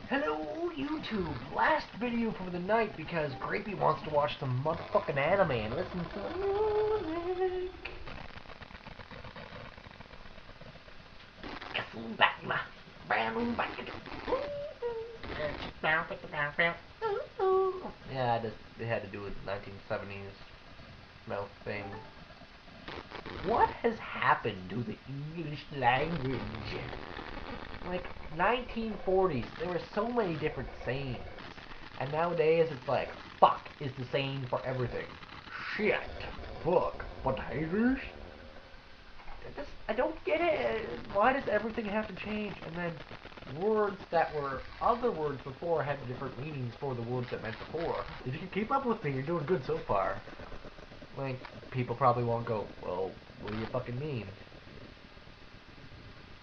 Hello, YouTube! Last video for the night because Graipy wants to watch some motherfucking anime and listen to some music. Yeah, it had to do with 1970s mouth thing. What has happened to the English language? Like 1940s, there were so many different sayings, and nowadays it's like fuck is the same for everything. Shit, fuck, potatoes. I don't get it. Why does everything have to change? And then words that were other words before had different meanings for the words that meant before. If you can keep up with me, you're doing good so far. Like, people probably won't go, well, what do you fucking mean?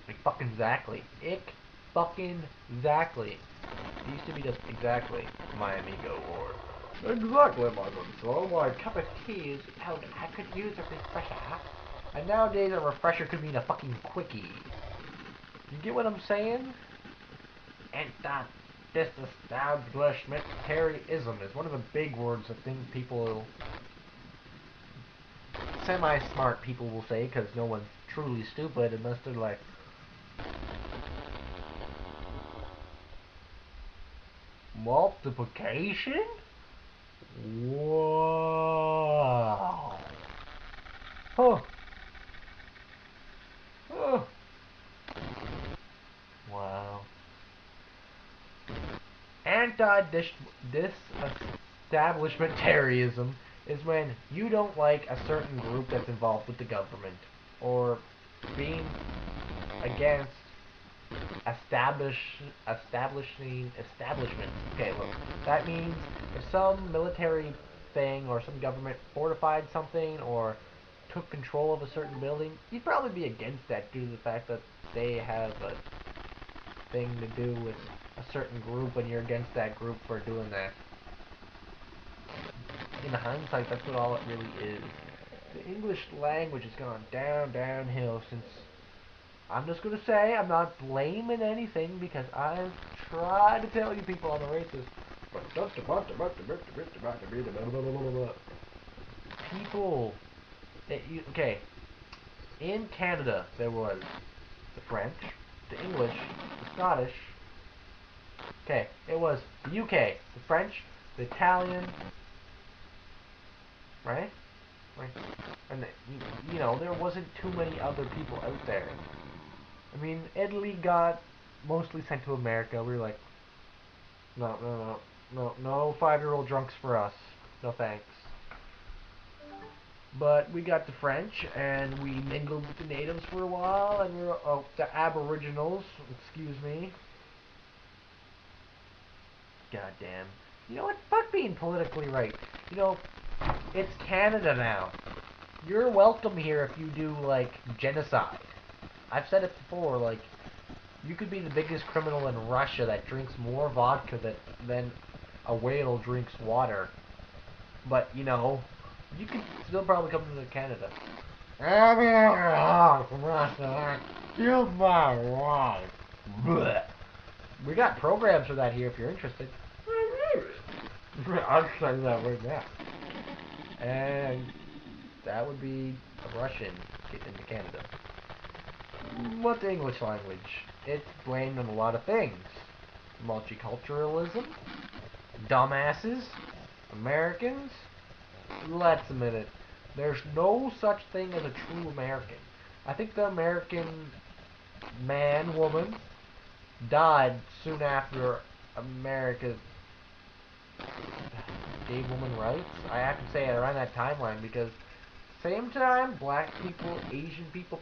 Like, fucking exactly. Ick, fucking exactly. It used to be just exactly, my amigo, or exactly, my good soul. My cup of tea is out. I could use a refresher. And nowadays, a refresher could mean a fucking quickie. You get what I'm saying? And that disestablishmentarianism is one of the big words I think people, semi-smart people will say, because no one's truly stupid unless they're like, multiplication? Wow. Huh. Huh. Wow. Anti-disestablishmentarianism is when you don't like a certain group that's involved with the government, or being against establishing establishments. Okay, look, that means if some military thing or some government fortified something or took control of a certain building, you'd probably be against that due to the fact that they have a thing to do with a certain group and you're against that group for doing that. In hindsight, that's what all it really is. The English language has gone downhill since. I'm just gonna say I'm not blaming anything because I've tried to tell you people I'm a racist. People, okay, in Canada there was the French, the English, the Scottish. Okay, it was the UK, the French, the Italian, right? Right. And you know, there wasn't too many other people out there. I mean, Italy got mostly sent to America. We were like, no 5-year-old drunks for us. No thanks. But we got the French, and we mingled with the natives for a while, and we were, oh, the Aboriginals, excuse me. Goddamn. You know what? Fuck being politically right. You know, it's Canada now. You're welcome here if you do, like, genocide. I've said it before, like, you could be the biggest criminal in Russia that drinks more vodka than a whale drinks water. But, you know, you could still probably come to Canada. From Russia, killed my wife. Blech. We got programs for that here if you're interested. I'll tell you that right now. And that would be a Russian getting into Canada. What the English language? It's blamed on a lot of things. Multiculturalism, dumbasses, Americans. Let's admit it. There's no such thing as a true American. I think the American man, woman, died soon after America gave women rights. I have to say it around that timeline because same time, black people, Asian people,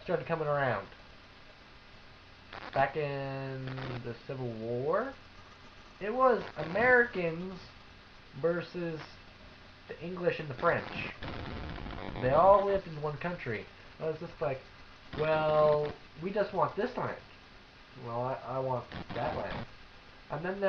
started coming around. Back in the Civil War, it was Americans versus the English and the French. They all lived in one country. I was just like, well, we just want this land. Well, I want that land. And then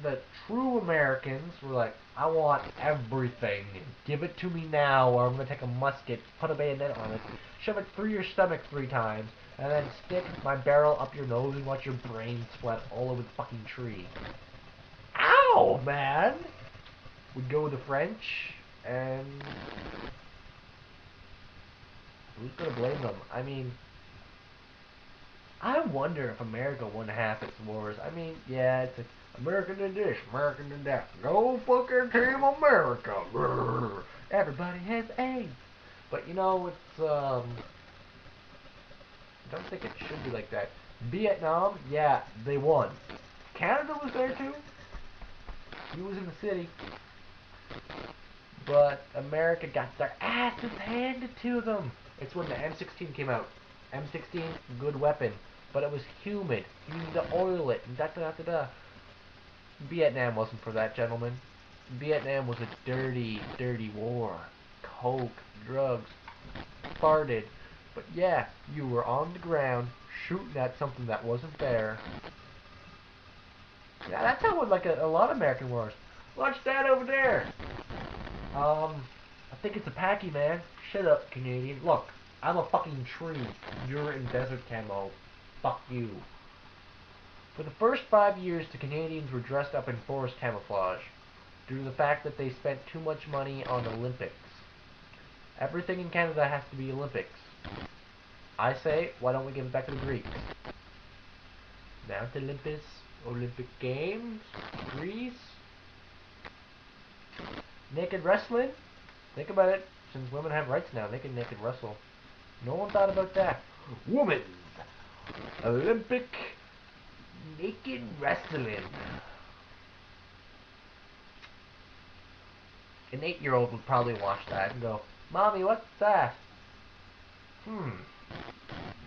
the true Americans were like, I want everything. Give it to me now, or I'm going to take a musket, put a bayonet on it, shove it through your stomach 3 times, and then stick my barrel up your nose and watch your brain splat all over the fucking tree. Ow, man! We'd go with the French, and who's gonna blame them? I mean, I wonder if America won half its wars. I mean, yeah, it's American did this, American did that. Go fucking Team America! Brrr. Everybody has AIDS. But you know, I don't think it should be like that. Vietnam, yeah, they won. Canada was there too. He was in the city. But America got their asses handed to them. It's when the M16 came out. M16, good weapon. But it was humid. You needed to oil it. And da da da da. Vietnam wasn't for that, gentlemen. Vietnam was a dirty, dirty war. Coke, drugs, farted. But yeah, you were on the ground shooting at something that wasn't there. Yeah, that's how like a lot of American wars. Watch that over there. I think it's a packy, man. Shut up, Canadian. Look, I'm a fucking tree. You're in desert camo. Fuck you. For the first 5 years, the Canadians were dressed up in forest camouflage due to the fact that they spent too much money on Olympics. Everything in Canada has to be Olympics. I say, why don't we give it back to the Greeks? Mount Olympus, Olympic Games, Greece. Naked wrestling? Think about it. Since women have rights now, they can naked wrestle. No one thought about that. Women's Olympic naked wrestling. An 8-year-old would probably watch that and go, Mommy, what's that?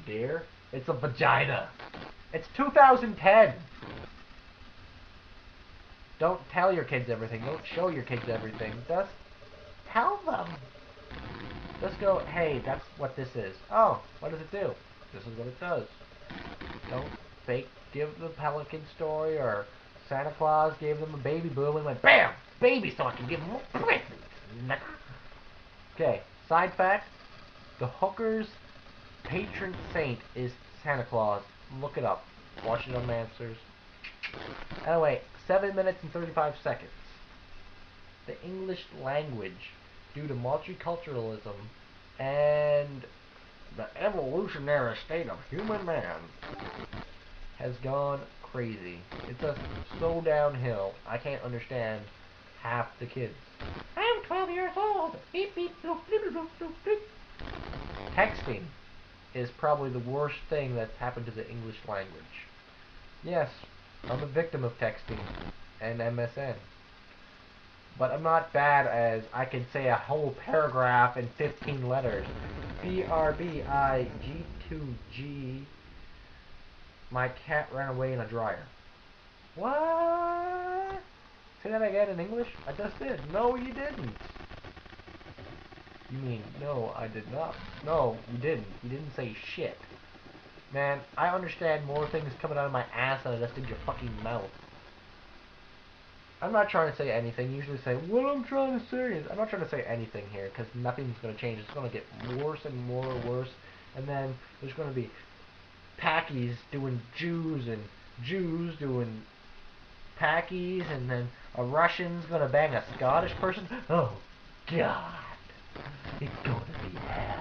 Dear, it's a vagina. It's 2010. Don't tell your kids everything. Don't show your kids everything. Just tell them. Just go, hey, that's what this is. Oh, what does it do? This is what it does. Don't fake give the pelican story or Santa Claus gave them a baby boom and went, BAM! Baby, so I can give them a present. Okay, side fact. The hooker's patron saint is Santa Claus. Look it up. Watch it on Masters. Anyway, 7 minutes and 35 seconds. The English language, due to multiculturalism and the evolutionary state of human man, has gone crazy. It's just so downhill. I can't understand half the kids. I'm 12 years old. Beep, beep, bloop, bloop, bloop, bloop, bloop. Texting is probably the worst thing that's happened to the English language. Yes, I'm a victim of texting and MSN. But I'm not bad as I can say a whole paragraph in 15 letters. BRBIG2G. My cat ran away in a dryer. What? Say that again in English? I just did. No, you didn't. You mean, no, I did not. No, you didn't. You didn't say shit. Man, I understand more things coming out of my ass than I just did your fucking mouth. I'm not trying to say anything. You usually say, what I'm trying to say is... I'm not trying to say anything here, because nothing's going to change. It's going to get worse and more worse. And then there's going to be Packies doing Jews, and Jews doing Packies, and then a Russian's going to bang a Scottish person. Oh, God. It's going to be hell.